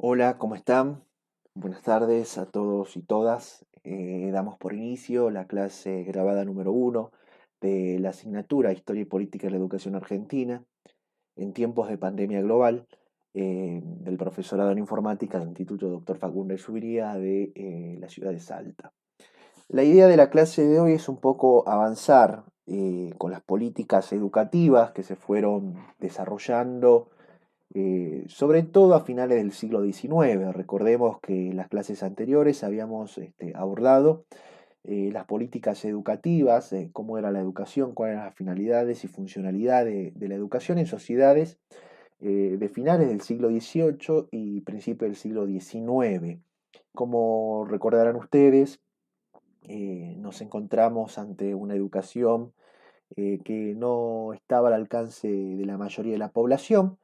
Hola, ¿cómo están? Buenas tardes a todos y todas. Damos por inicio la clase grabada número 1 de la asignatura Historia y Política de la Educación Argentina en tiempos de pandemia global del profesorado en informática del Instituto Dr. Facundo Subiría de la ciudad de Salta. La idea de la clase de hoy es un poco avanzar con las políticas educativas que se fueron desarrollando sobre todo a finales del siglo XIX. Recordemos que en las clases anteriores habíamos abordado las políticas educativas, cómo era la educación, cuáles eran las finalidades y funcionalidades de la educación en sociedades de finales del siglo XVIII y principios del siglo XIX. Como recordarán ustedes, nos encontramos ante una educación que no estaba al alcance de la mayoría de la población.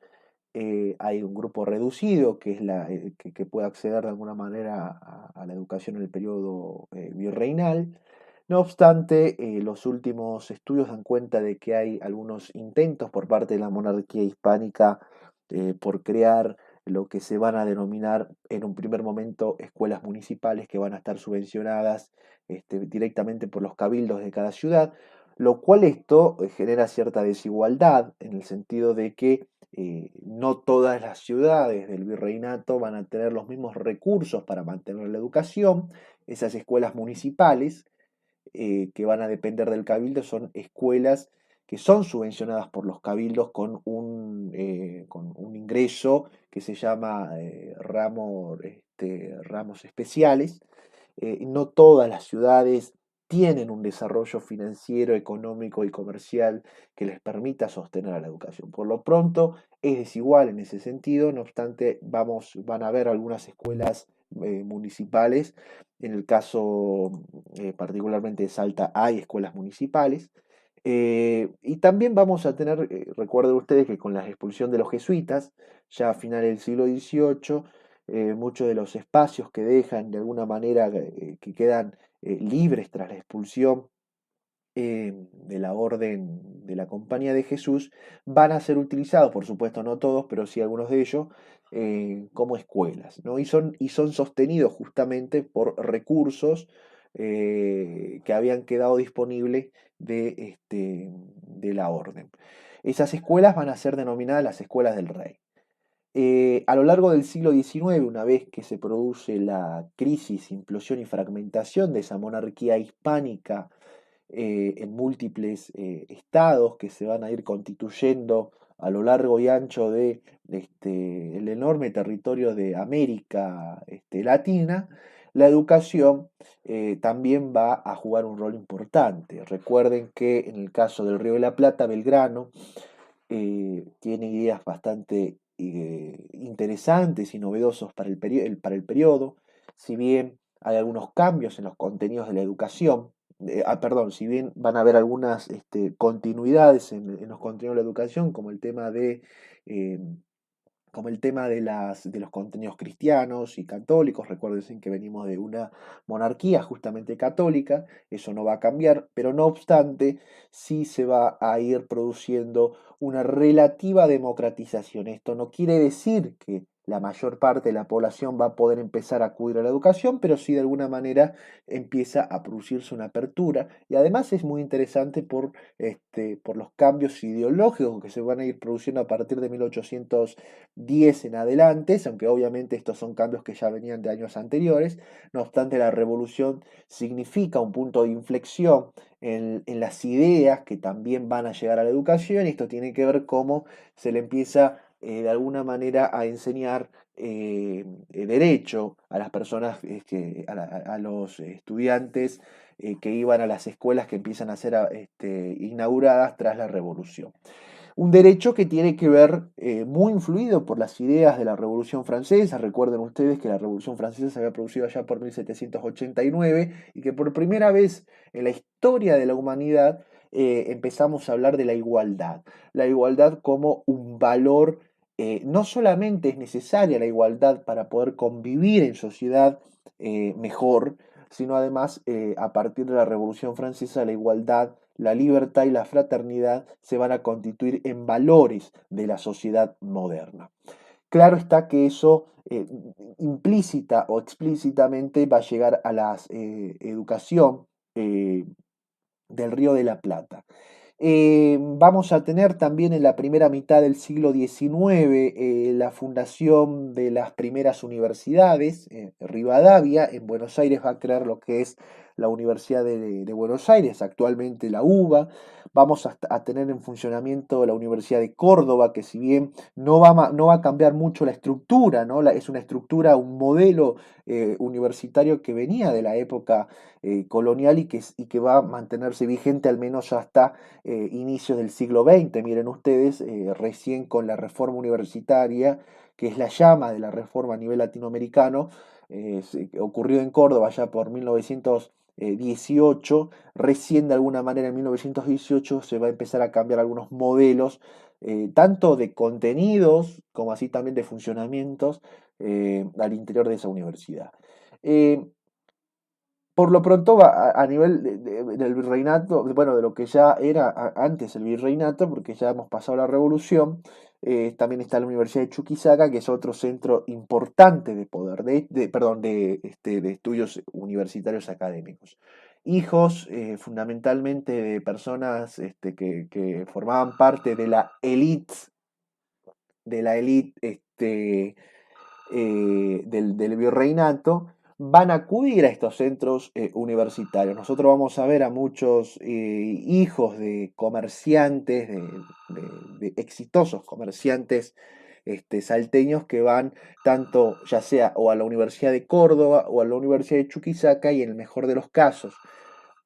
Hay un grupo reducido que es que puede acceder de alguna manera a la educación en el periodo virreinal. No obstante, los últimos estudios dan cuenta de que hay algunos intentos por parte de la monarquía hispánica por crear lo que se van a denominar en un primer momento escuelas municipales que van a estar subvencionadas directamente por los cabildos de cada ciudad, lo cual esto genera cierta desigualdad en el sentido de que no todas las ciudades del virreinato van a tener los mismos recursos para mantener la educación. Esas escuelas municipales que van a depender del cabildo son escuelas que son subvencionadas por los cabildos con un ingreso que se llama ramos especiales. No todas las ciudades tienen un desarrollo financiero, económico y comercial que les permita sostener a la educación. Por lo pronto es desigual en ese sentido, no obstante van a haber algunas escuelas municipales. En el caso particularmente de Salta hay escuelas municipales. Y también vamos a tener, recuerden ustedes que con la expulsión de los jesuitas, ya a finales del siglo XVIII, muchos de los espacios que dejan de alguna manera, que quedan libres tras la expulsión de la Orden de la Compañía de Jesús, van a ser utilizados, por supuesto no todos, pero sí algunos de ellos, como escuelas, ¿no? Y son sostenidos justamente por recursos que habían quedado disponibles de la Orden. Esas escuelas van a ser denominadas las escuelas del rey. A lo largo del siglo XIX, una vez que se produce la crisis, implosión y fragmentación de esa monarquía hispánica en múltiples estados que se van a ir constituyendo a lo largo y ancho de el enorme territorio de América Latina, la educación también va a jugar un rol importante. Recuerden que en el caso del Río de la Plata, Belgrano tiene ideas bastante interesantes y novedosos para el periodo, si bien hay algunos cambios en los contenidos de la educación, perdón, si bien van a haber algunas continuidades en los contenidos de la educación, eh, como el tema de los contenidos cristianos y católicos. Recuerden que venimos de una monarquía justamente católica, eso no va a cambiar, pero no obstante, sí se va a ir produciendo una relativa democratización. Esto no quiere decir que la mayor parte de la población va a poder empezar a acudir a la educación, pero sí de alguna manera empieza a producirse una apertura. Y además es muy interesante por los cambios ideológicos que se van a ir produciendo a partir de 1810 en adelante, aunque obviamente estos son cambios que ya venían de años anteriores. No obstante, la revolución significa un punto de inflexión en las ideas que también van a llegar a la educación, y esto tiene que ver cómo se le empieza de alguna manera a enseñar derecho a las personas, a los estudiantes que iban a las escuelas que empiezan a ser inauguradas tras la revolución. Un derecho que tiene que ver muy influido por las ideas de la Revolución Francesa. Recuerden ustedes que la Revolución Francesa se había producido allá por 1789 y que por primera vez en la historia de la humanidad empezamos a hablar de la igualdad. La igualdad como un valor, no solamente es necesaria la igualdad para poder convivir en sociedad mejor, sino además a partir de la Revolución Francesa la igualdad, la libertad y la fraternidad se van a constituir en valores de la sociedad moderna. claro está que eso implícita o explícitamente va a llegar a la educación eh, del Río de la Plata. Vamos a tener también en la primera mitad del siglo XIX la fundación de las primeras universidades. Rivadavia, en Buenos Aires, va a crear lo que es la Universidad de Buenos Aires, actualmente la UBA. Vamos a tener en funcionamiento la Universidad de Córdoba, que si bien no va a cambiar mucho la estructura, ¿no? Es una estructura, un modelo universitario que venía de la época colonial y que va a mantenerse vigente al menos hasta inicios del siglo XX. Miren ustedes, recién con la reforma universitaria, que es la llama de la reforma a nivel latinoamericano, ocurrió en Córdoba ya por 1918, recién de alguna manera en 1918 se va a empezar a cambiar algunos modelos, tanto de contenidos como así también de funcionamientos al interior de esa universidad. Eh, por lo pronto, a nivel del virreinato, bueno, de lo que ya era antes el virreinato, porque ya hemos pasado la revolución, también está la Universidad de Chuquisaca, que es otro centro importante de poder, perdón, de estudios universitarios académicos. Hijos fundamentalmente de personas que formaban parte de la élite del virreinato, van a acudir a estos centros universitarios. Nosotros vamos a ver a muchos hijos de comerciantes, de exitosos comerciantes salteños que van tanto ya sea o a la Universidad de Córdoba o a la Universidad de Chuquisaca, y en el mejor de los casos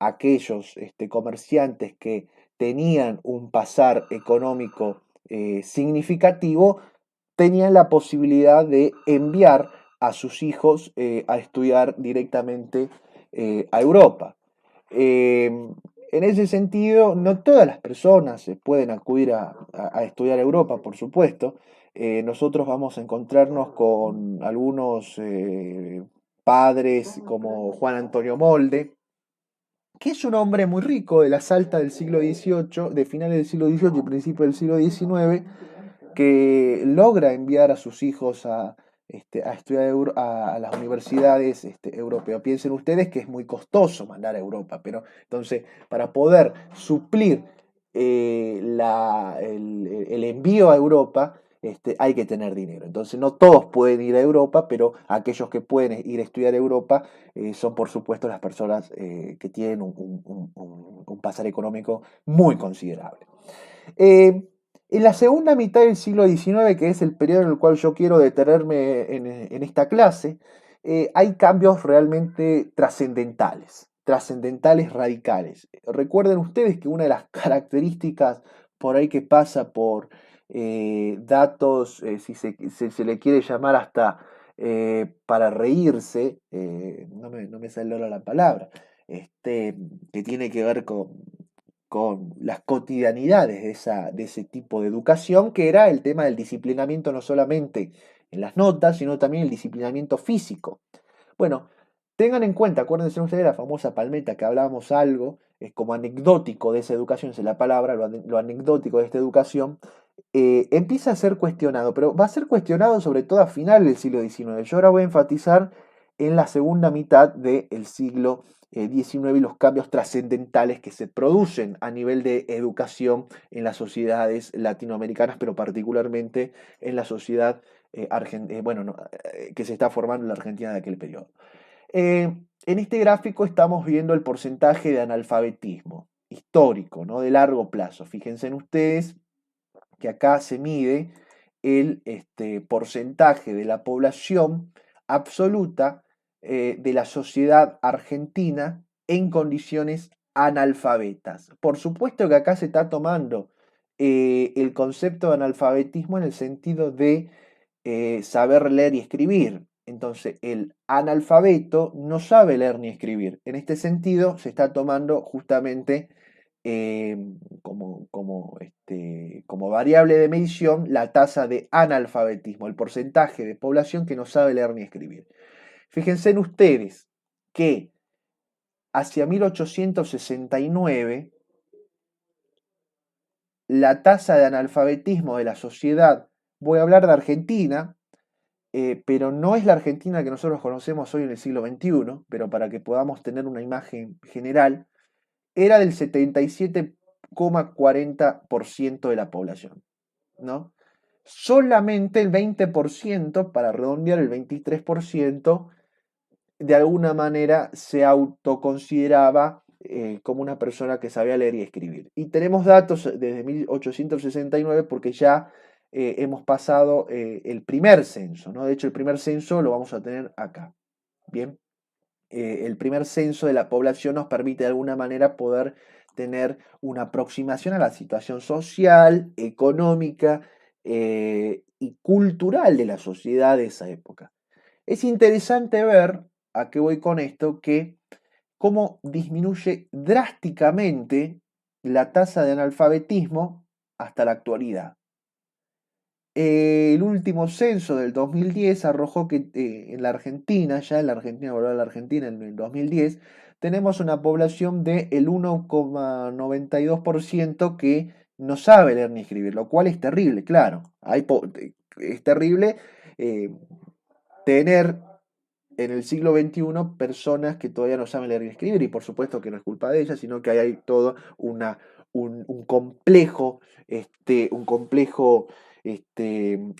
aquellos comerciantes que tenían un pasar económico significativo tenían la posibilidad de enviar a sus hijos a estudiar directamente a Europa. En ese sentido, no todas las personas pueden acudir a estudiar a Europa, por supuesto. Nosotros vamos a encontrarnos con algunos padres como Juan Antonio Molde, que es un hombre muy rico de la Salta del siglo XVIII, de finales del siglo XVIII y principios del siglo XIX, que logra enviar a sus hijos a estudiar a las universidades europeas. Piensen ustedes que es muy costoso mandar a Europa, pero entonces para poder suplir el envío a Europa, hay que tener dinero. Entonces no todos pueden ir a Europa, pero aquellos que pueden ir a estudiar a Europa son por supuesto las personas que tienen un pasar económico muy considerable. Eh, en la segunda mitad del siglo XIX, que es el periodo en el cual yo quiero detenerme en esta clase, hay cambios realmente trascendentales radicales. Recuerden ustedes que una de las características por ahí que pasa por datos, si se le quiere llamar hasta para reírse, no me sale ahora la palabra, que tiene que ver con las cotidianidades de ese tipo de educación, que era el tema del disciplinamiento no solamente en las notas, sino también el disciplinamiento físico. Bueno, tengan en cuenta, acuérdense ustedes de la famosa palmeta que hablábamos algo, es como anecdótico de esa educación, es la palabra, lo anecdótico de esta educación, empieza a ser cuestionado, pero va a ser cuestionado sobre todo a finales del siglo XIX. Yo ahora voy a enfatizar en la segunda mitad del siglo XIX y los cambios trascendentales que se producen a nivel de educación en las sociedades latinoamericanas, pero particularmente en la sociedad bueno, no, que se está formando en la Argentina de aquel periodo. En este gráfico estamos viendo el porcentaje de analfabetismo histórico, ¿no? De largo plazo. Fíjense en ustedes que acá se mide el porcentaje de la población absoluta de la sociedad argentina en condiciones analfabetas. Por supuesto que acá se está tomando el concepto de analfabetismo en el sentido de saber leer y escribir. Entonces, el analfabeto no sabe leer ni escribir. En este sentido, se está tomando justamente eh, como variable de medición la tasa de analfabetismo, el porcentaje de población que no sabe leer ni escribir. Fíjense en ustedes que hacia 1869 la tasa de analfabetismo de la sociedad voy a hablar de Argentina, pero no es la Argentina que nosotros conocemos hoy en el siglo XXI, pero para que podamos tener una imagen general, era del 77,40% de la población, ¿no? Solamente el 20%, para redondear el 23%, de alguna manera se autoconsideraba como una persona que sabía leer y escribir. Y tenemos datos desde 1869 porque ya hemos pasado el primer censo, ¿no? De hecho, el primer censo lo vamos a tener acá. Bien, el primer censo de la población nos permite de alguna manera poder tener una aproximación a la situación social, económica y cultural de la sociedad de esa época. Es interesante ver, a qué voy con esto, que cómo disminuye drásticamente la tasa de analfabetismo hasta la actualidad. El último censo del 2010 arrojó que en la Argentina, ya en la Argentina, volver a la Argentina en el 2010, tenemos una población del 1,92% que no sabe leer ni escribir, lo cual es terrible, claro. Es terrible eh, tener en el siglo XXI personas que todavía no saben leer ni escribir, y por supuesto que no es culpa de ellas, sino que hay todo un complejo, un complejo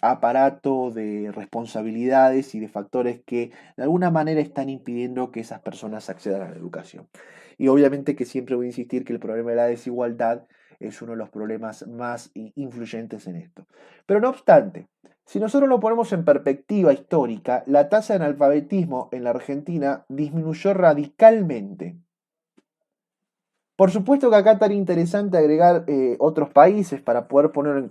aparato de responsabilidades y de factores que de alguna manera están impidiendo que esas personas accedan a la educación. Y obviamente que siempre voy a insistir que el problema de la desigualdad es uno de los problemas más influyentes en esto. Pero no obstante, si nosotros lo ponemos en perspectiva histórica, la tasa de analfabetismo en la Argentina disminuyó radicalmente. Por supuesto que acá estaría interesante agregar otros países para poder ponerlo en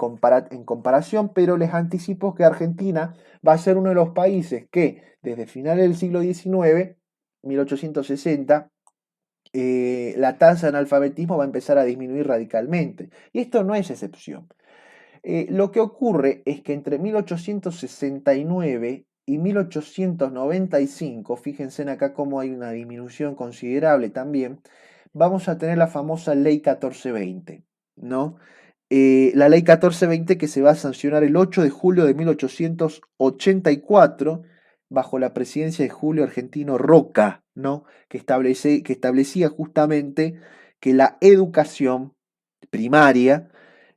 comparación, pero les anticipo que Argentina va a ser uno de los países que desde finales del siglo XIX, 1860, la tasa de analfabetismo va a empezar a disminuir radicalmente. Y esto no es excepción. Lo que ocurre es que entre 1869 y 1895, fíjense en acá cómo hay una disminución considerable también, vamos a tener la famosa ley 1420, ¿no? La ley 1420 que se va a sancionar el 8 de julio de 1884 bajo la presidencia de Julio Argentino Roca, ¿no? Que establecía justamente que la educación primaria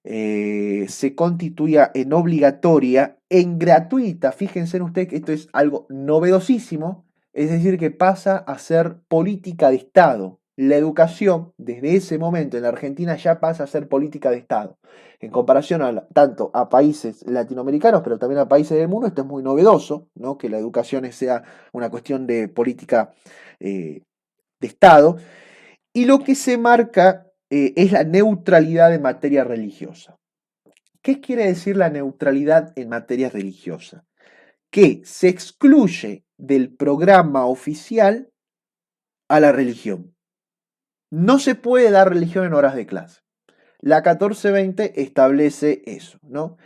se constituya en obligatoria, en gratuita. Fíjense en ustedes que esto es algo novedosísimo, es decir, que pasa a ser política de Estado. La educación, desde ese momento en la Argentina, ya pasa a ser política de Estado. En comparación tanto a países latinoamericanos, pero también a países del mundo, esto es muy novedoso, ¿no? Que la educación sea una cuestión de política de Estado. Y lo que se marca es la neutralidad en materia religiosa. ¿Qué quiere decir la neutralidad en materia religiosa? Que se excluye del programa oficial a la religión. No se puede dar religión en horas de clase. La 1420 establece eso, ¿no?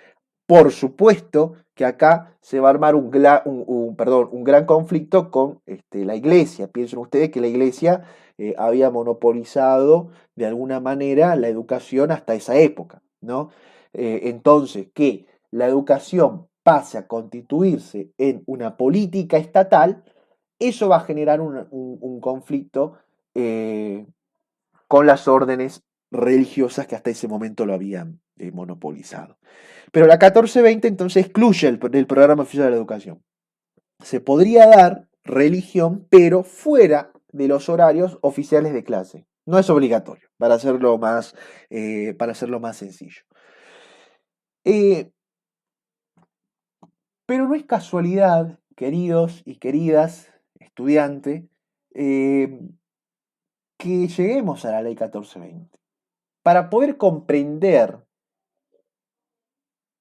Por supuesto que acá se va a armar un gran conflicto con la iglesia. Piensen ustedes que la iglesia había monopolizado de alguna manera la educación hasta esa época, ¿no? Entonces, que la educación pase a constituirse en una política estatal, eso va a generar un conflicto con las órdenes religiosas que hasta ese momento lo habían monopolizado. Pero la 1420 entonces excluye del programa oficial de la educación. Se podría dar religión, pero fuera de los horarios oficiales de clase. No es obligatorio, para hacerlo más sencillo. Pero no es casualidad, queridos y queridas estudiantes, que lleguemos a la ley 1420. Para poder comprender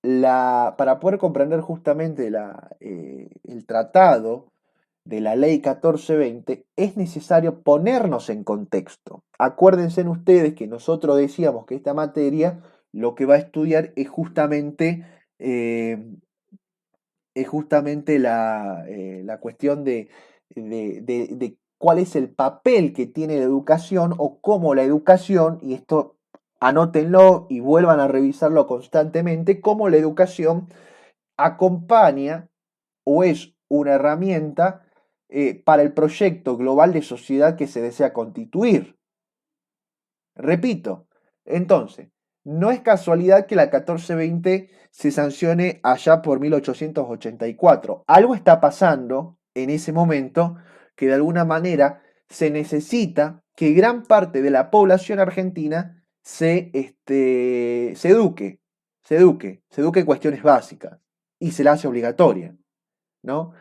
para poder comprender justamente el tratado de la ley 1420, es necesario ponernos en contexto. Acuérdense en ustedes que nosotros decíamos que esta materia lo que va a estudiar eh, es justamente la cuestión de cuál es el papel que tiene la educación o cómo la educación, y esto anótenlo y vuelvan a revisarlo constantemente, cómo la educación acompaña o es una herramienta para el proyecto global de sociedad que se desea constituir. Repito, entonces, no es casualidad que la 1420 se sancione allá por 1884. Algo está pasando en ese momento que de alguna manera se necesita que gran parte de la población argentina se eduque en cuestiones básicas y se la hace obligatoria, ¿no?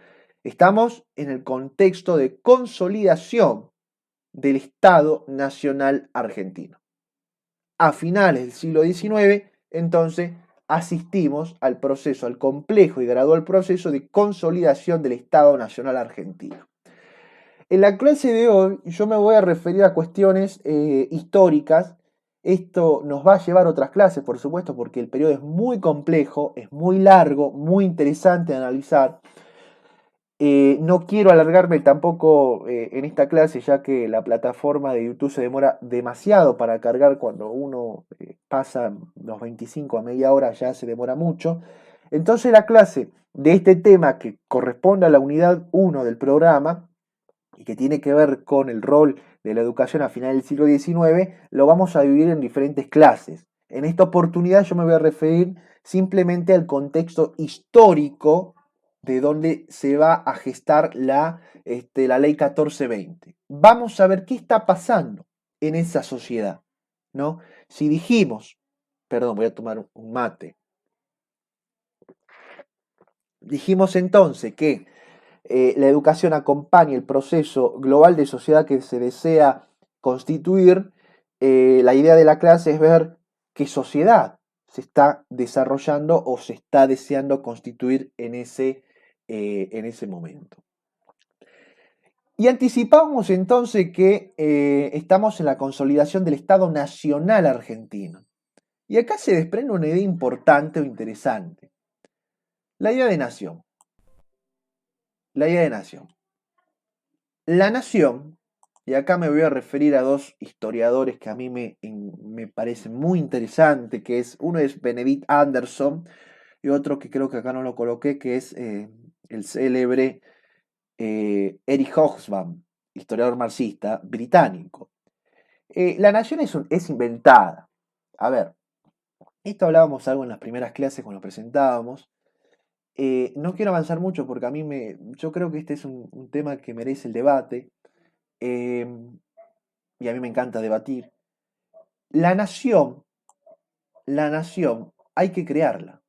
Estamos en el contexto de consolidación del Estado Nacional Argentino. A finales del siglo XIX, entonces, asistimos al proceso, al complejo y gradual proceso de consolidación del Estado Nacional Argentino. En la clase de hoy yo me voy a referir a cuestiones históricas. Esto nos va a llevar a otras clases, por supuesto, porque el periodo es muy complejo, es muy largo, muy interesante de analizar. No quiero alargarme tampoco en esta clase, ya que la plataforma de YouTube se demora demasiado para cargar cuando uno pasa los 25 a media hora, ya se demora mucho. Entonces la clase de este tema que corresponde a la unidad 1 del programa y que tiene que ver con el rol de la educación a finales del siglo XIX, lo vamos a dividir en diferentes clases. En esta oportunidad yo me voy a referir simplemente al contexto histórico de donde se va a gestar la ley 1420. Vamos a ver qué está pasando en esa sociedad, ¿no? Si dijimos, perdón, voy a tomar un mate. Dijimos entonces que la educación acompaña el proceso global de sociedad que se desea constituir. La idea de la clase es ver qué sociedad se está desarrollando o se está deseando constituir en ese momento. Y anticipábamos entonces que estamos en la consolidación del Estado Nacional Argentino. Y acá se desprende una idea importante o interesante. La idea de nación. La idea de nación. La nación, y acá me voy a referir a dos historiadores que a mí me parecen muy interesantes, que es, uno es Benedict Anderson y otro que creo que acá no lo coloqué, que es el célebre Eric Hobsbawm, historiador marxista británico. La nación es inventada. A ver, esto hablábamos algo en las primeras clases cuando presentábamos. No quiero avanzar mucho porque yo creo que este es un tema que merece el debate. Y a mí me encanta debatir. La nación, la nación, hay que crearla.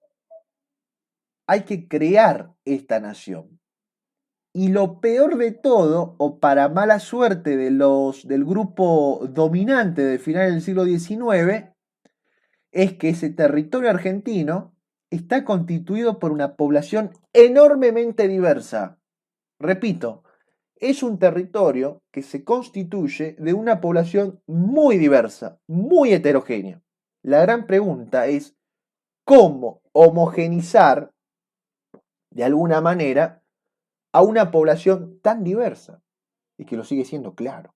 Hay que crear esta nación. Y lo peor de todo, o para mala suerte del grupo dominante de finales del siglo XIX, es que ese territorio argentino está constituido por una población enormemente diversa. Repito, es un territorio que se constituye de una población muy diversa, muy heterogénea. La gran pregunta es cómo homogenizar de alguna manera a una población tan diversa y que lo sigue siendo claro.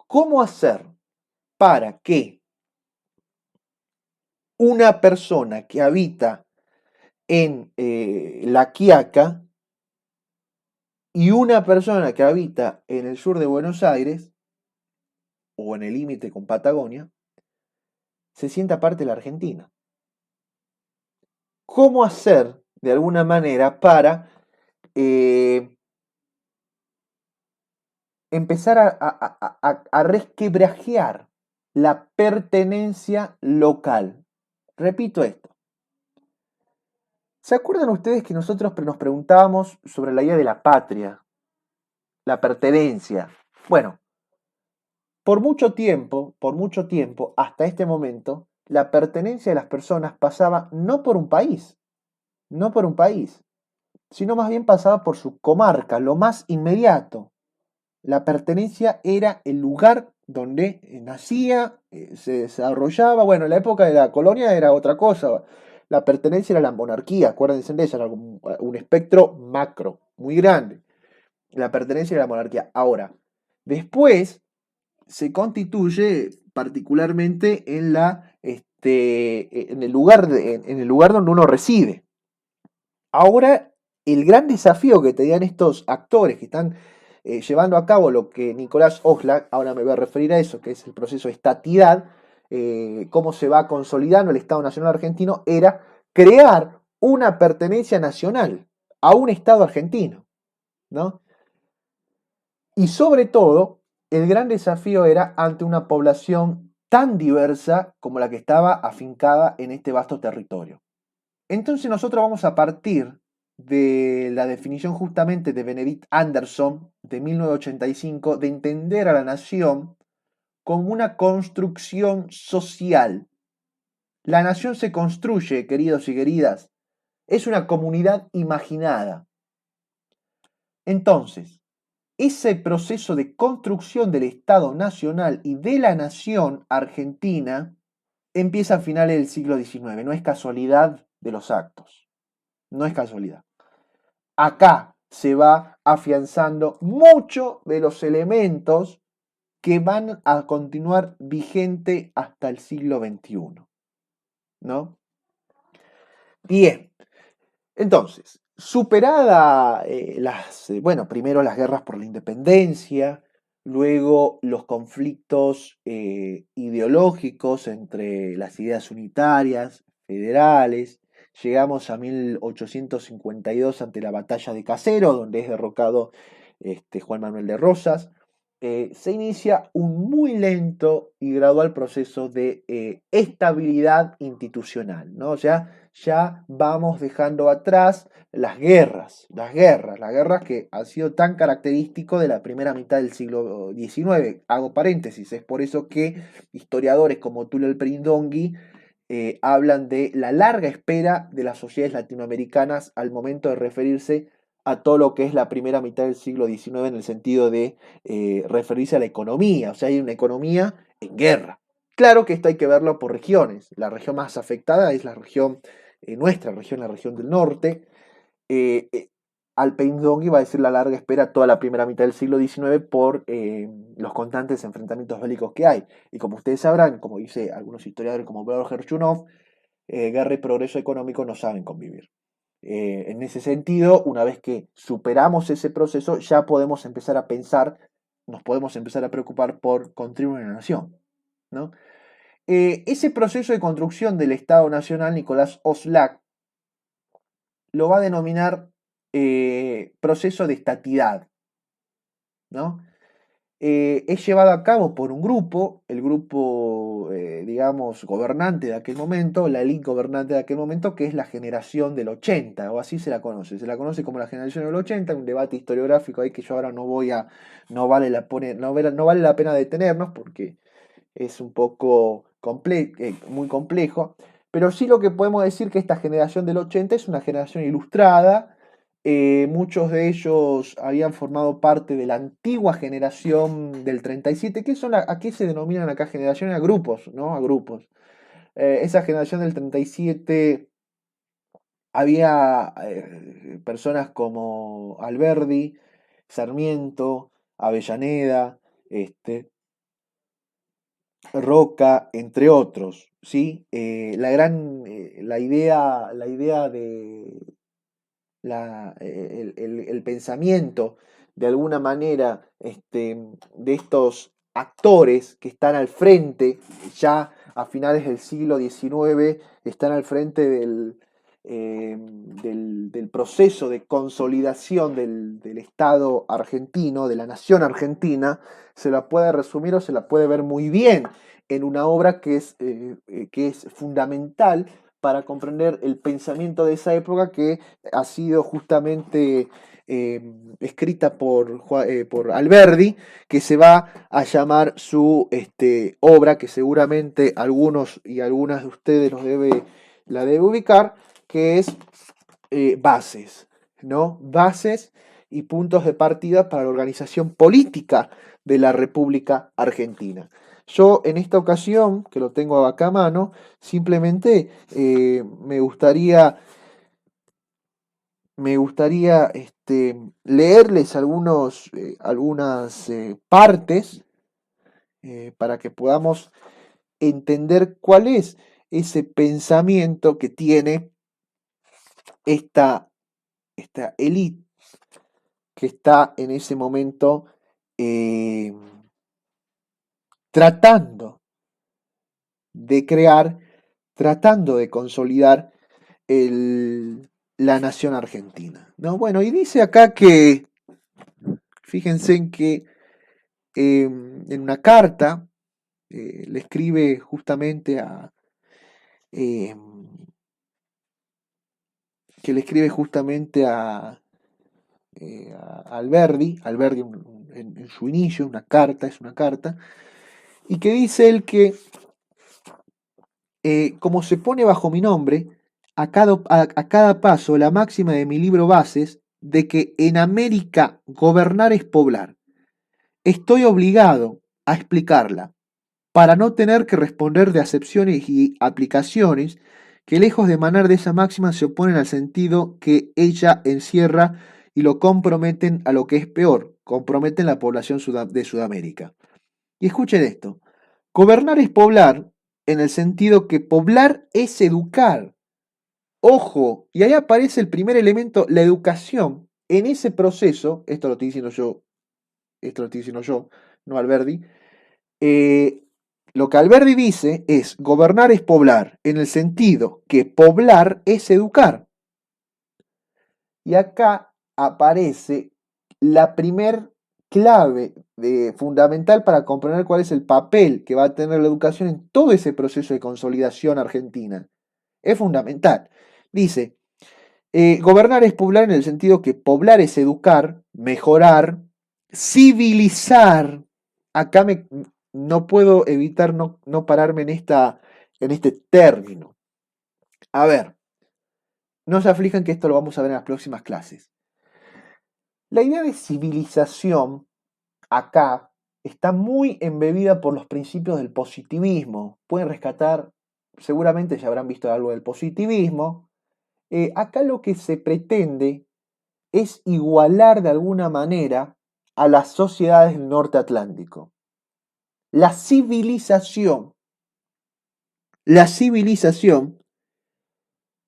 ¿Cómo hacer para que una persona que habita en La Quiaca y una persona que habita en el sur de Buenos Aires o en el límite con Patagonia se sienta parte de la Argentina? ¿Cómo hacer de alguna manera para eh, empezar a resquebrajear la pertenencia local? Repito esto. ¿Se acuerdan ustedes que nosotros nos preguntábamos sobre la idea de la patria, la pertenencia? Bueno, por mucho tiempo, hasta este momento, la pertenencia de las personas pasaba no por un país, no por un país, sino más bien pasaba por su comarca, lo más inmediato. La pertenencia era el lugar donde nacía, se desarrollaba. Bueno, en la época de la colonia era otra cosa. La pertenencia era la monarquía, acuérdense de eso, era un espectro macro, muy grande. La pertenencia era la monarquía. Ahora, después se constituye particularmente en el lugar donde uno reside. Ahora, el gran desafío que tenían estos actores que están llevando a cabo lo que Nicolás Oxlack, ahora me voy a referir a eso, que es el proceso de estatidad, cómo se va consolidando el Estado Nacional Argentino, era crear una pertenencia nacional a un Estado argentino, ¿no? Y sobre todo, el gran desafío era ante una población tan diversa como la que estaba afincada en este vasto territorio. Entonces nosotros vamos a partir de la definición justamente de Benedict Anderson de 1985 de entender a la nación como una construcción social. La nación se construye, queridos y queridas, es una comunidad imaginada. Entonces, ese proceso de construcción del Estado Nacional y de la nación argentina empieza a finales del siglo XIX. No es casualidad de los actos. No es casualidad. Acá se va afianzando mucho de los elementos que van a continuar vigente hasta el siglo XXI, ¿no? Bien, entonces, superada primero las guerras por la independencia, luego los conflictos ideológicos entre las ideas unitarias, federales, llegamos a 1852 ante la batalla de Caseros, donde es derrocado Juan Manuel de Rosas. Se inicia un muy lento y gradual proceso de estabilidad institucional, ¿no? Ya vamos dejando atrás las guerras que han sido tan característico de la primera mitad del siglo XIX. Hago paréntesis, es por eso que historiadores como Tulio Alperín hablan de la larga espera de las sociedades latinoamericanas al momento de referirse a todo lo que es la primera mitad del siglo XIX en el sentido de referirse a la economía, o sea, hay una economía en guerra. Claro que esto hay que verlo por regiones. La región más afectada es la región, nuestra región, la región del norte. Eh, eh, Alpeinzongui va a decir la larga espera toda la primera mitad del siglo XIX por los constantes enfrentamientos bélicos que hay. Y como ustedes sabrán, como dice algunos historiadores como Vladimir Gerchunov, guerra y progreso económico no saben convivir. En ese sentido, una vez que superamos ese proceso, ya podemos empezar a pensar, nos podemos empezar a preocupar por construir una nación, ¿no? Ese proceso de construcción del Estado Nacional, Nicolás Oxlack lo va a denominar proceso de estatidad, ¿no? Es llevado a cabo por un grupo, el grupo, digamos, gobernante de aquel momento, la élite gobernante de aquel momento, que es la generación del 80, o así se la conoce como la generación del 80, un debate historiográfico ahí que yo ahora no voy a, no vale la pena detenernos porque es un poco muy complejo, pero sí lo que podemos decir que esta generación del 80 es una generación ilustrada. Muchos de ellos habían formado parte de la antigua generación del 37, que son a qué se denominan acá generaciones, a grupos, ¿no? A grupos. Esa generación del 37 había personas como Alberdi, Sarmiento, Avellaneda, Roca, entre otros, ¿sí? La idea de el pensamiento, de alguna manera, de estos actores que están al frente, ya a finales del siglo XIX, están al frente del proceso de consolidación del Estado argentino, de la nación argentina, se la puede resumir o se la puede ver muy bien en una obra que es fundamental para comprender el pensamiento de esa época, que ha sido justamente escrita por Alberdi, que se va a llamar su obra, que seguramente algunos y algunas de ustedes la debe ubicar, que es Bases, ¿no? Bases y puntos de partida para la organización política de la República Argentina. Yo en esta ocasión, que lo tengo acá a mano, simplemente me gustaría leerles algunas partes para que podamos entender cuál es ese pensamiento que tiene esta élite que está en ese momento eh, tratando de crear, tratando de consolidar la nación argentina. ¿No? Bueno, y dice acá que, fíjense en que en una carta le escribe justamente eh, que le escribe justamente a Alberdi en su inicio, es una carta, y que dice él que como se pone bajo mi nombre, a cada paso la máxima de mi libro Bases de que en América gobernar es poblar. Estoy obligado a explicarla para no tener que responder de acepciones y aplicaciones que lejos de emanar de esa máxima se oponen al sentido que ella encierra y lo comprometen a lo que es peor, comprometen la población de Sudamérica. Y escuchen esto, gobernar es poblar en el sentido que poblar es educar. Ojo, y ahí aparece el primer elemento, la educación. En ese proceso, esto lo estoy diciendo yo, no Alberdi, eh, lo que Alberdi dice es gobernar es poblar, en el sentido que poblar es educar. Y acá aparece la primer clave fundamental para comprender cuál es el papel que va a tener la educación en todo ese proceso de consolidación argentina. Es fundamental. Dice, gobernar es poblar en el sentido que poblar es educar, mejorar, civilizar. Acá no puedo evitar no pararme en este término. A ver, no se aflijan que esto lo vamos a ver en las próximas clases. La idea de civilización acá está muy embebida por los principios del positivismo. Pueden rescatar, seguramente ya habrán visto algo del positivismo. Acá lo que se pretende es igualar de alguna manera a las sociedades del norte atlántico. La civilización, la civilización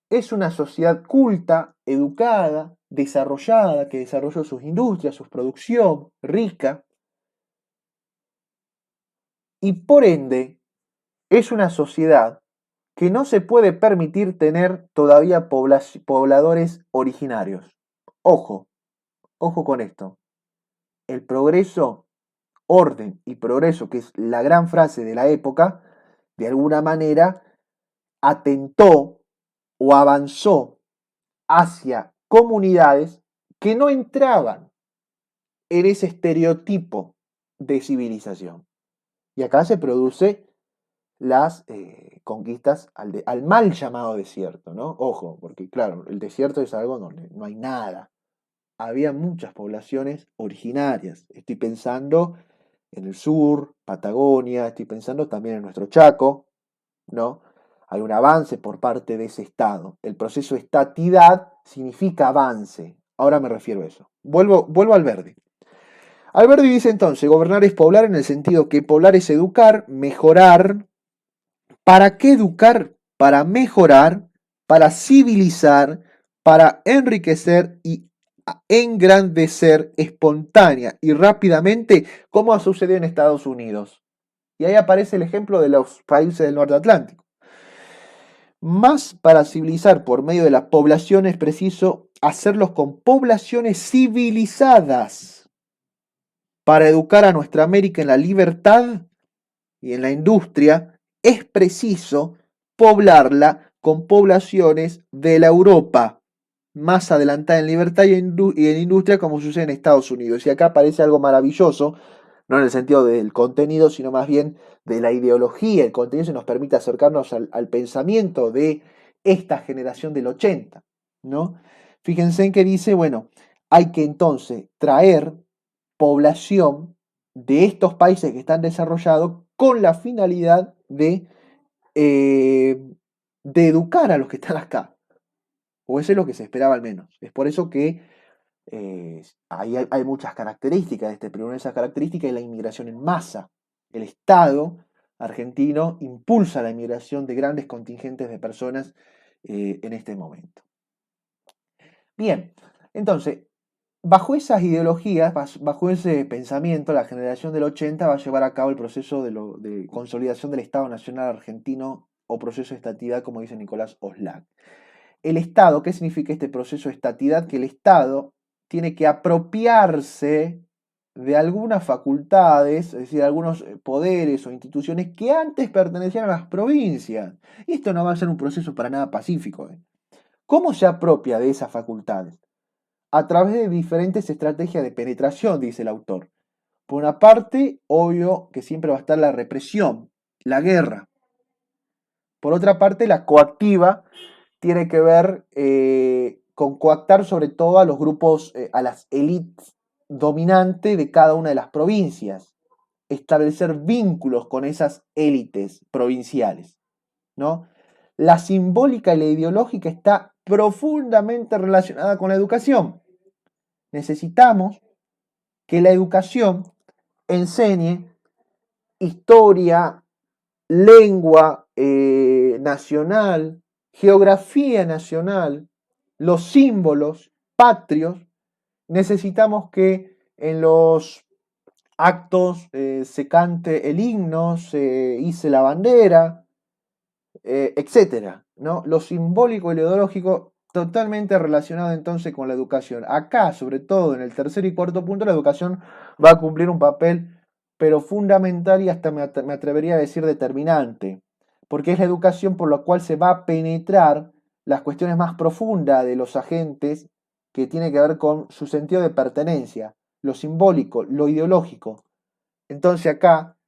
es una sociedad culta, educada, desarrollada, que desarrolló sus industrias, su producción rica, y por ende es una sociedad que no se puede permitir tener todavía pobladores originarios. Ojo, ojo con esto. El progreso, orden y progreso, que es la gran frase de la época, de alguna manera atentó o avanzó hacia comunidades que no entraban en ese estereotipo de civilización. Y acá se produce las conquistas al mal llamado desierto, ¿no? Ojo, porque claro, el desierto es algo donde no hay nada. Había muchas poblaciones originarias. Estoy pensando en el sur, Patagonia, estoy pensando también en nuestro Chaco, ¿no? Hay un avance por parte de ese estado. El proceso de estatidad significa avance. Ahora me refiero a eso. Vuelvo al verde. Alberti dice entonces, gobernar es poblar en el sentido que poblar es educar, mejorar. ¿Para qué educar? Para mejorar, para civilizar, para enriquecer y engrandecer espontánea y rápidamente, como ha sucedido en Estados Unidos. Y ahí aparece el ejemplo de los países del norte atlántico. Más para civilizar por medio de la población es preciso hacerlos con poblaciones civilizadas. Para educar a nuestra América en la libertad y en la industria es preciso poblarla con poblaciones de la Europa más adelantada en libertad y en industria como sucede en Estados Unidos. Y acá aparece algo maravilloso, no en el sentido del contenido, sino más bien de la ideología. El contenido se nos permite acercarnos al pensamiento de esta generación del 80, ¿no? Fíjense en que dice, bueno, hay que entonces traer población de estos países que están desarrollados con la finalidad eh, de educar a los que están acá. O eso es lo que se esperaba al menos. Es por eso que hay muchas características de este, pero una de esas características es la inmigración en masa. El Estado argentino impulsa la inmigración de grandes contingentes de personas en este momento. Bien, entonces, bajo esas ideologías, bajo ese pensamiento, la generación del 80 va a llevar a cabo el proceso de consolidación del Estado Nacional Argentino o proceso de estatidad, como dice Nicolás Oslak. El Estado, ¿qué significa este proceso de estatidad? Que el Estado tiene que apropiarse de algunas facultades, es decir, algunos poderes o instituciones que antes pertenecían a las provincias. Y esto no va a ser un proceso para nada pacífico. ¿Cómo se apropia de esas facultades? A través de diferentes estrategias de penetración, dice el autor. Por una parte, obvio que siempre va a estar la represión, la guerra. Por otra parte, la coactiva tiene que ver con coactar sobre todo a los grupos, a las élites dominantes de cada una de las provincias, establecer vínculos con esas élites provinciales, ¿no? La simbólica y la ideológica está profundamente relacionada con la educación. Necesitamos que la educación enseñe historia, lengua nacional, geografía nacional, los símbolos patrios. Necesitamos que en los actos se cante el himno, se hice la bandera, etcétera, ¿no? Lo simbólico y lo ideológico totalmente relacionado entonces con la educación. Acá, sobre todo en el tercer y cuarto punto, la educación va a cumplir un papel, pero fundamental y hasta me atrevería a decir determinante, porque es la educación por la cual se va a penetrar las cuestiones más profundas de los agentes que tiene que ver con su sentido de pertenencia, lo simbólico, lo ideológico. Entonces acá,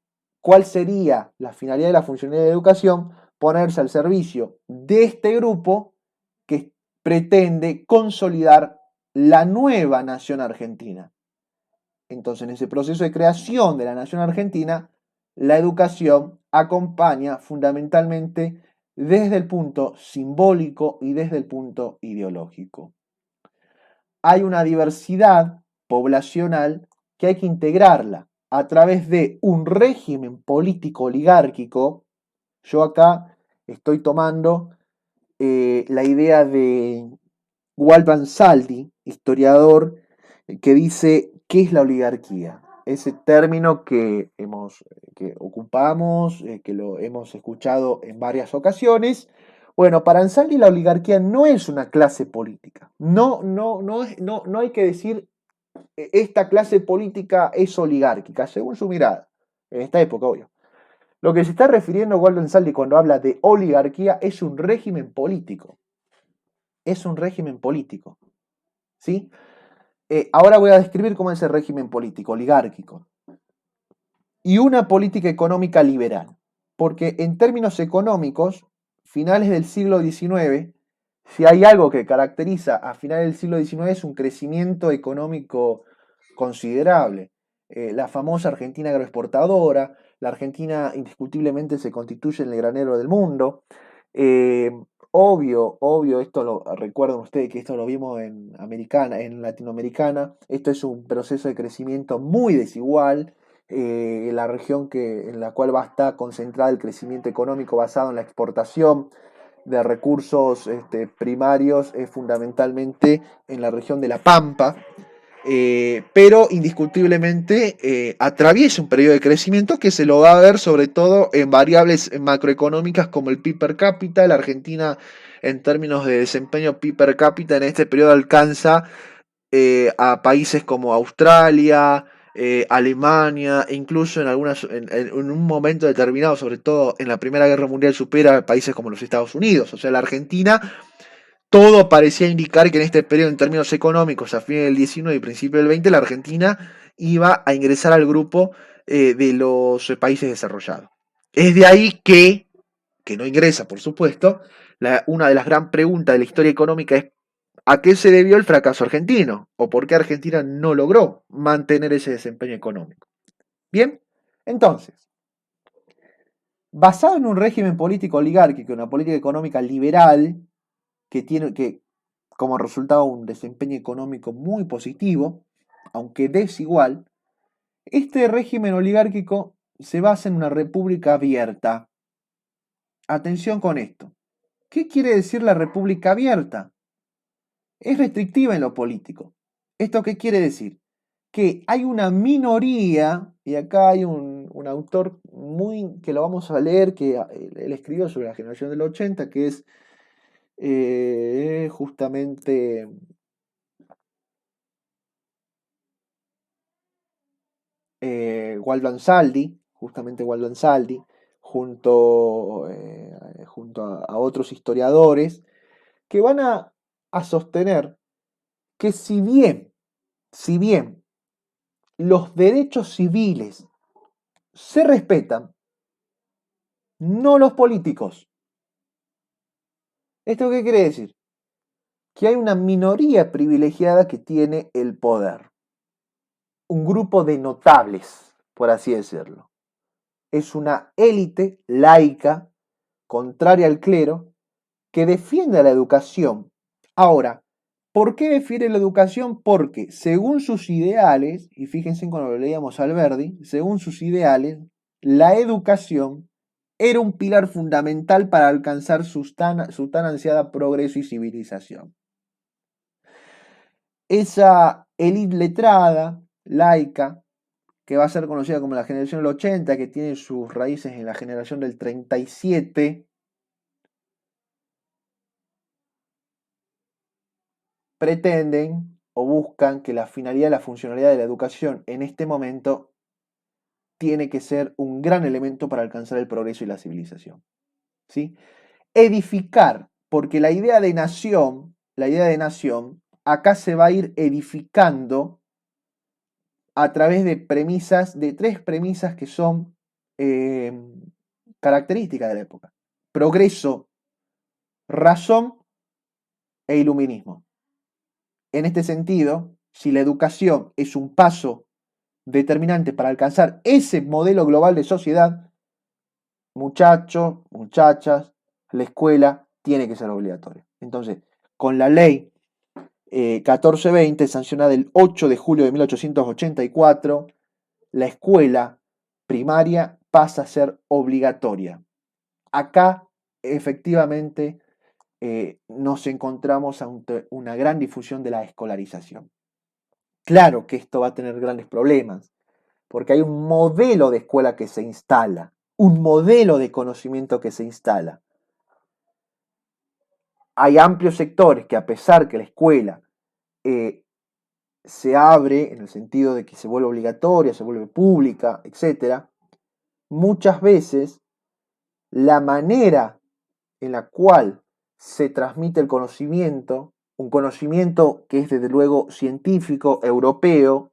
¿cuál sería la finalidad de la funcionalidad de educación? Ponerse al servicio de este grupo que pretende consolidar la nueva nación argentina. Entonces, en ese proceso de creación de la nación argentina, la educación acompaña fundamentalmente desde el punto simbólico y desde el punto ideológico. Hay una diversidad poblacional que hay que integrarla a través de un régimen político oligárquico. Yo acá estoy tomando la idea de Walter Saldi, historiador, que dice ¿qué es la oligarquía? Ese término que ocupamos, que lo hemos escuchado en varias ocasiones. Bueno, para Ansaldi la oligarquía no es una clase política. No hay que decir esta clase política es oligárquica, según su mirada. En esta época, obvio. Lo que se está refiriendo Waldo Ansaldi cuando habla de oligarquía es un régimen político. Es un régimen político. ¿Sí? Ahora voy a describir cómo es el régimen político, oligárquico. Y una política económica liberal. Porque en términos económicos, finales del siglo XIX, si hay algo que caracteriza a finales del siglo XIX es un crecimiento económico considerable. La famosa Argentina agroexportadora, la Argentina indiscutiblemente se constituye en el granero del mundo. Eh, obvio, esto lo recuerdan ustedes que esto lo vimos en Latinoamericana. Esto es un proceso de crecimiento muy desigual. La región en la cual va a estar concentrada el crecimiento económico basado en la exportación de recursos primarios es fundamentalmente en la región de La Pampa, pero indiscutiblemente atraviesa un periodo de crecimiento que se lo va a ver sobre todo en variables macroeconómicas como el PIB per cápita. La Argentina en términos de desempeño PIB per cápita en este periodo alcanza a países como Australia, Alemania, e incluso en un momento determinado, sobre todo en la Primera Guerra Mundial, supera a países como los Estados Unidos. O sea, la Argentina, todo parecía indicar que en este periodo, en términos económicos, a fines del 19 y principio del 20, la Argentina iba a ingresar al grupo de los países desarrollados. Es de ahí que no ingresa, por supuesto, una de las gran preguntas de la historia económica es ¿a qué se debió el fracaso argentino? ¿O por qué Argentina no logró mantener ese desempeño económico? Bien, entonces, basado en un régimen político oligárquico, una política económica liberal, que tiene como resultado un desempeño económico muy positivo, aunque desigual, este régimen oligárquico se basa en una república abierta. Atención con esto. ¿Qué quiere decir la república abierta? Es restrictiva en lo político. ¿Esto qué quiere decir? Que hay una minoría, y acá hay un autor que lo vamos a leer, que él escribió sobre la generación del 80, que es justamente Waldo Ansaldi, junto a otros historiadores, que van a sostener que si bien los derechos civiles se respetan, no los políticos. ¿Esto qué quiere decir? Que hay una minoría privilegiada que tiene el poder. Un grupo de notables, por así decirlo. Es una élite laica, contraria al clero, que defiende la educación. Ahora, ¿por qué defiende la educación? Porque según sus ideales, y fíjense cuando lo leíamos a Alberdi, según sus ideales, la educación era un pilar fundamental para alcanzar su tan ansiada progreso y civilización. Esa élite letrada, laica, que va a ser conocida como la generación del 80, que tiene sus raíces en la generación del 37, pretenden o buscan que la finalidad, la funcionalidad de la educación en este momento tiene que ser un gran elemento para alcanzar el progreso y la civilización. ¿Sí? Edificar, porque la idea de nación, acá se va a ir edificando a través de premisas, de tres premisas que son características de la época. Progreso, razón e iluminismo. En este sentido, si la educación es un paso determinante para alcanzar ese modelo global de sociedad, muchachos, muchachas, la escuela tiene que ser obligatoria. Entonces, con la ley 1420, sancionada el 8 de julio de 1884, la escuela primaria pasa a ser obligatoria. Acá, efectivamente, nos encontramos ante una gran difusión de la escolarización. Claro que esto va a tener grandes problemas, porque hay un modelo de escuela que se instala, un modelo de conocimiento que se instala. Hay amplios sectores que, a pesar que la escuela se abre en el sentido de que se vuelve obligatoria, se vuelve pública, etc., muchas veces la manera en la cual se transmite el conocimiento, un conocimiento que es desde luego científico, europeo,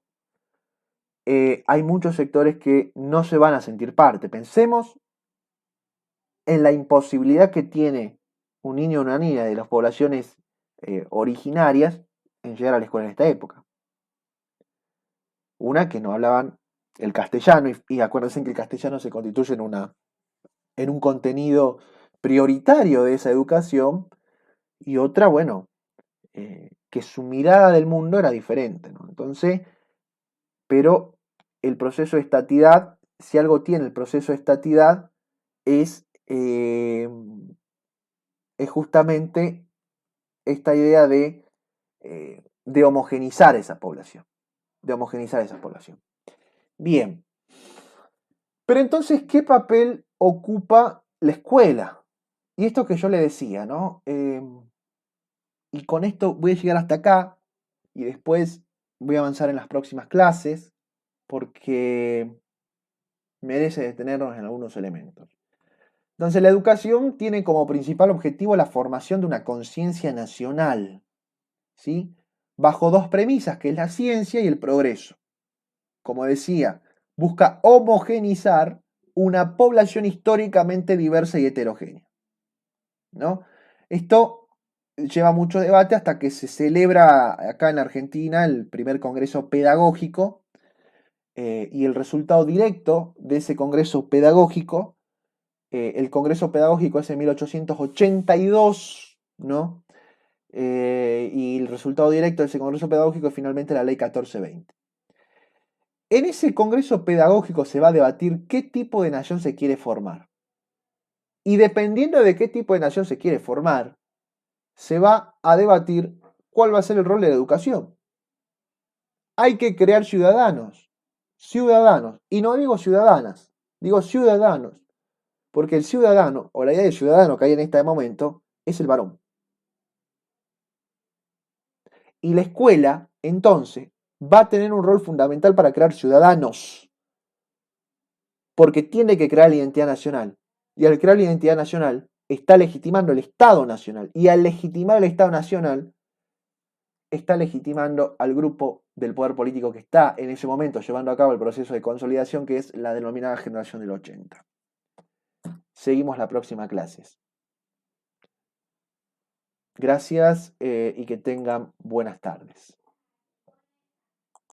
hay muchos sectores que no se van a sentir parte. Pensemos en la imposibilidad que tiene un niño o una niña de las poblaciones originarias en llegar a la escuela en esta época. Una, que no hablaban el castellano, y acuérdense que el castellano se constituye en un contenido prioritario de esa educación, y otra, bueno, que su mirada del mundo era diferente, ¿no? Entonces, pero el proceso de estatidad, si algo tiene el proceso de estatidad, es, es justamente esta idea de homogenizar esa población. De homogenizar esa población. Bien. Pero entonces, ¿qué papel ocupa la escuela? Y esto que yo le decía, ¿no? Y con esto voy a llegar hasta acá y después voy a avanzar en las próximas clases porque merece detenernos en algunos elementos. Entonces, la educación tiene como principal objetivo la formación de una conciencia nacional, ¿sí? Bajo dos premisas, que es la ciencia y el progreso. Como decía, busca homogenizar una población históricamente diversa y heterogénea, ¿no? Esto lleva mucho debate hasta que se celebra acá en la Argentina el primer congreso pedagógico, y el resultado directo de ese congreso pedagógico, el congreso pedagógico es en 1882, ¿no? Y el resultado directo de ese congreso pedagógico es finalmente la ley 1420. En ese congreso pedagógico se va a debatir qué tipo de nación se quiere formar. Y dependiendo de qué tipo de nación se quiere formar, se va a debatir cuál va a ser el rol de la educación. Hay que crear ciudadanos, y no digo ciudadanas, digo ciudadanos, porque el ciudadano, o la idea de ciudadano que hay en este momento, es el varón. Y la escuela, entonces, va a tener un rol fundamental para crear ciudadanos, porque tiene que crear la identidad nacional. Y al crear la identidad nacional, está legitimando el Estado nacional. Y al legitimar el Estado nacional, está legitimando al grupo del poder político que está en ese momento llevando a cabo el proceso de consolidación, que es la denominada generación del 80. Seguimos la próxima clase. Gracias y que tengan buenas tardes.